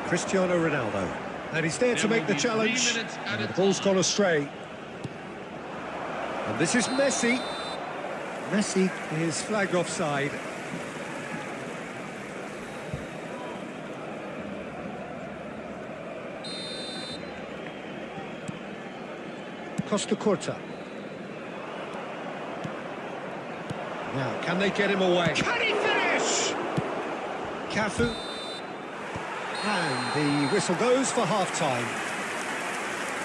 Cristiano Ronaldo. And he's there to make the challenge. And the ball's gone astray. And this is Messi. Messi is flagged offside. Costa Curta. Now, can they get him away? Can he finish? Cafu. And the whistle goes for half-time.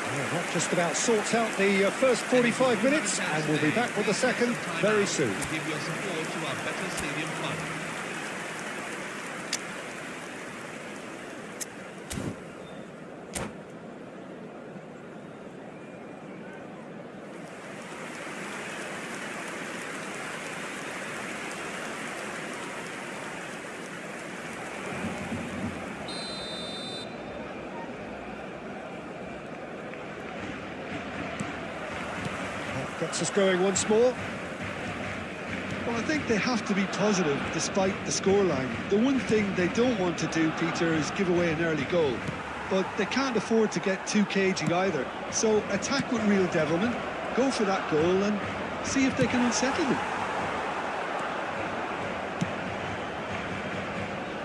Well, that just about sorts out the first 45 minutes, and we'll be back with the second very soon. Give your support to our better stadium fund. Gets us going once more. Well, I think they have to be positive despite the scoreline. The one thing they don't want to do, Peter, is give away an early goal. But they can't afford to get too cagey either. So attack with real devilment, go for that goal and see if they can unsettle them.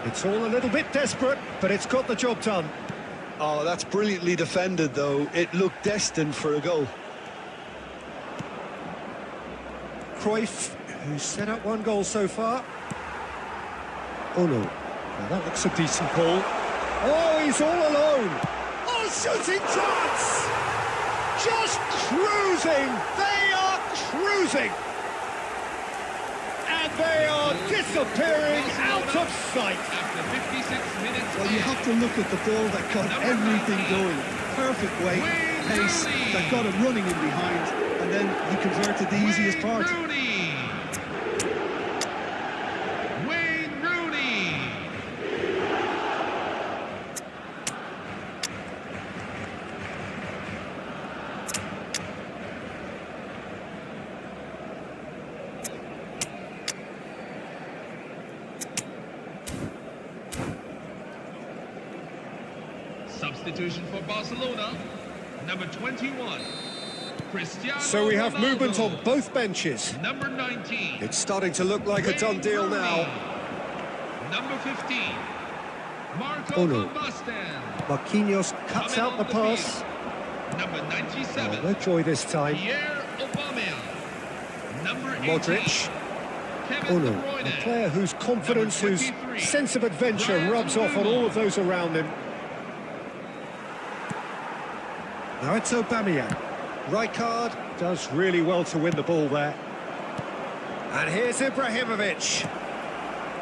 It's all a little bit desperate, but it's got the job done. Oh, that's brilliantly defended, though. It looked destined for a goal. Cruyff, who's set up one goal so far. Oh no, now that looks a decent ball. Oh, he's all alone. Oh, shooting chance! Just cruising! They are cruising! And they are disappearing out of sight! After 56 minutes. Well, you have to look at the ball that got everything going. Perfect weight, pace, that got him running in behind, and then he converted the easiest part. Rooney. Wayne Rooney. Substitution for Barcelona, number 21, Cristiano So we have Ronaldo. movement on both benches. Number 19, It's starting to look like a done deal now. Number 15, Marco Oh, no. van Basten. Marquinhos cuts Coming out the on pass. field, number 97, Oh, no joy this time. Pierre Aubameyang. Number 18, Modric. Kevin Oh no, De Bruyne. a player whose confidence, Number whose 23, sense of adventure Brian rubs off on all of those around him. Now it's Aubameyang. Rijkaard does really well to win the ball there. And here's Ibrahimovic.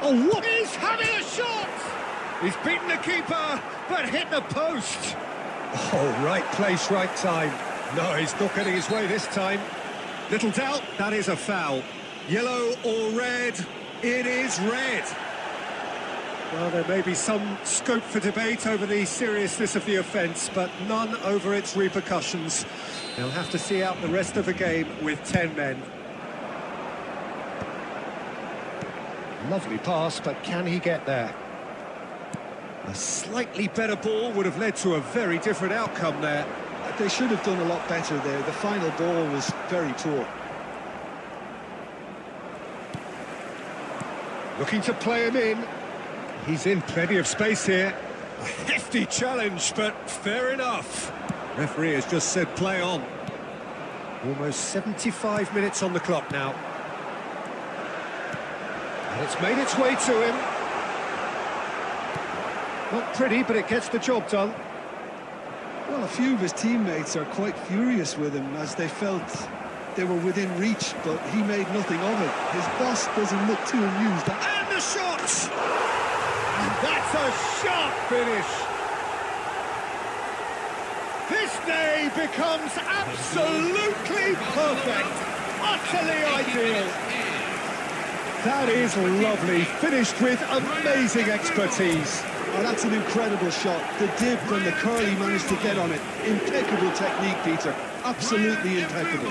Oh, what? He's having a shot! He's beaten the keeper, but hit the post. Oh, right place, right time. No, he's not getting his way this time. Little doubt, that is a foul. Yellow or red? It is red. Well, there may be some scope for debate over the seriousness of the offence, but none over its repercussions. They'll have to see out the rest of the game with 10 men. Lovely pass, but can he get there? A slightly better ball would have led to a very different outcome there. They should have done a lot better there. The final ball was very poor. Looking to play him in. He's in plenty of space here. A hefty challenge, but fair enough. Referee has just said play on. Almost 75 minutes on the clock now. And it's made its way to him. Not pretty, but it gets the job done. Well, a few of his teammates are quite furious with him as they felt they were within reach, but he made nothing of it. His boss doesn't look too amused. And the shot! And that's a sharp finish. This day becomes absolutely perfect. Utterly ideal. That is lovely. Finished with amazing expertise. Oh, that's an incredible shot. The dip and the curl he managed to get on it. Impeccable technique, Peter. Absolutely impeccable.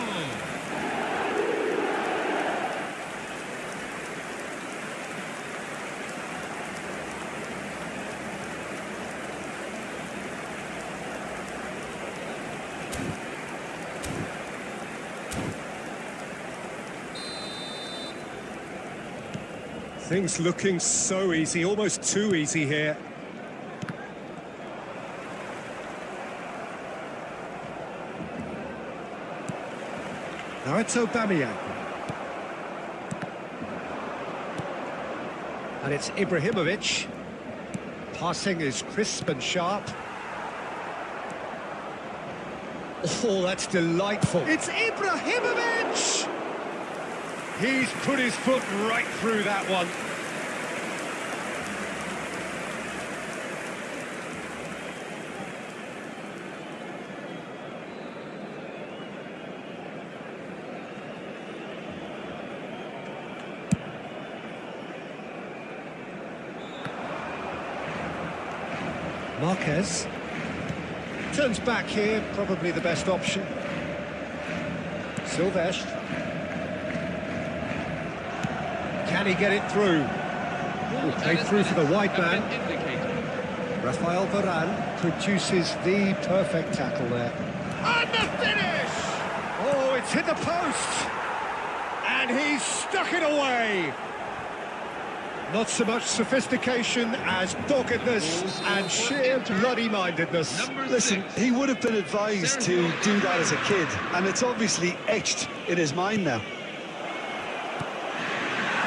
Things looking so easy, almost too easy here. Now it's Aubameyang. And it's Ibrahimovic. Passing is crisp and sharp. Oh, that's delightful. It's Ibrahimovic! He's put his foot right through that one. Marquez turns back here, probably the best option. Silvestre. Can he get it through? Played through for the wide man. Rafael Varane produces the perfect tackle there. And the finish! Oh, it's hit the post! And he's stuck it away! Not so much sophistication as doggedness and sheer bloody-mindedness. Listen, he would have been advised to do that as a kid, and it's obviously etched in his mind now.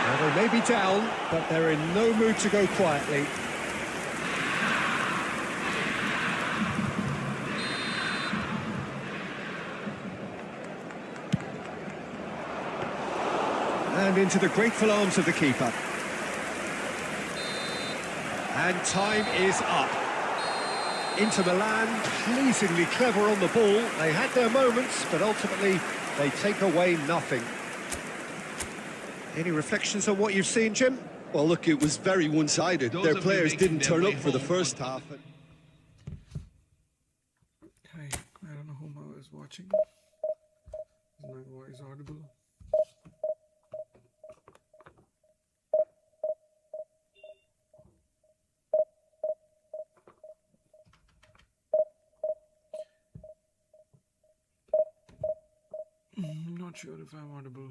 Now, they may be down, but they're in no mood to go quietly. And into the grateful arms of the keeper. And time is up. Inter Milan, pleasingly clever on the ball. They had their moments, but ultimately they take away nothing. Any reflections on what you've seen, Jim? Well, look, it was very one-sided. Their players didn't turn up for the first half. Hi, I don't know whom I was watching. Is my voice audible? not sure if I'm audible.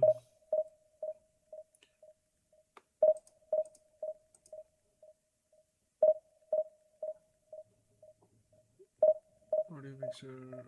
Audio mixer.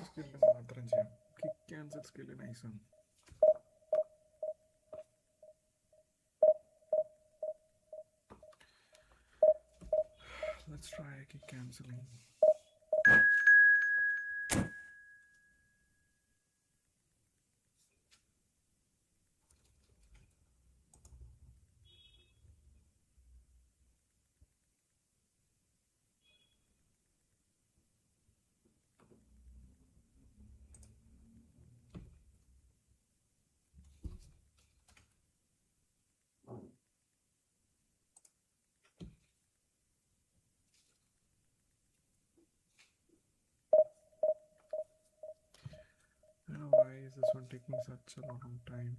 Skill മാത്രം ചെയ്യാം. Kick cancel skill nice ആണ്. Let's try kick cancelling. Why is this one taking such a long time?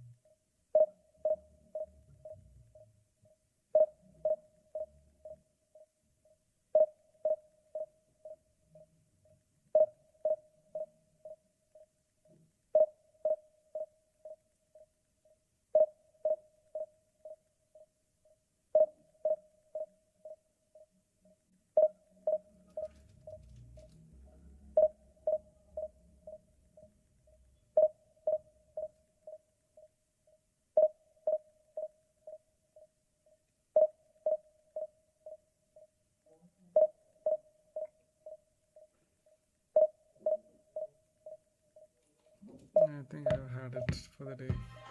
I think I've had it for the day.